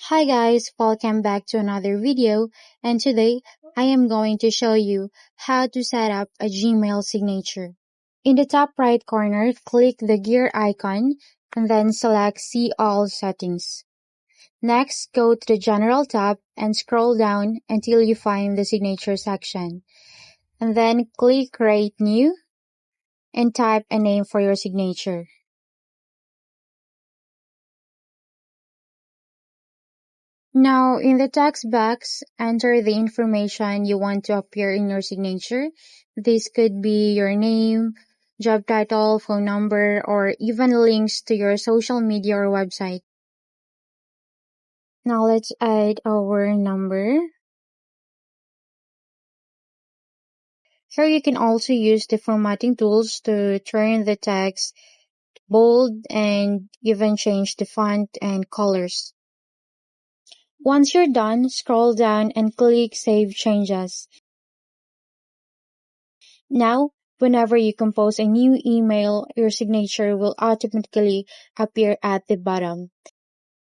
Hi guys, welcome back to another video, and today I am going to show you how to set up a Gmail signature. In the top right corner, click the gear icon and then select See All Settings. Next, go to the General tab and scroll down until you find the Signature section. And then click Create New and type a name for your signature. Now, in the text box, enter the information you want to appear in your signature. This could be your name, job title, phone number, or even links to your social media or website. Now let's add our number. Here you can also use the formatting tools to turn the text bold and even change the font and colors. Once you're done, scroll down and click Save Changes. Now, whenever you compose a new email, your signature will automatically appear at the bottom.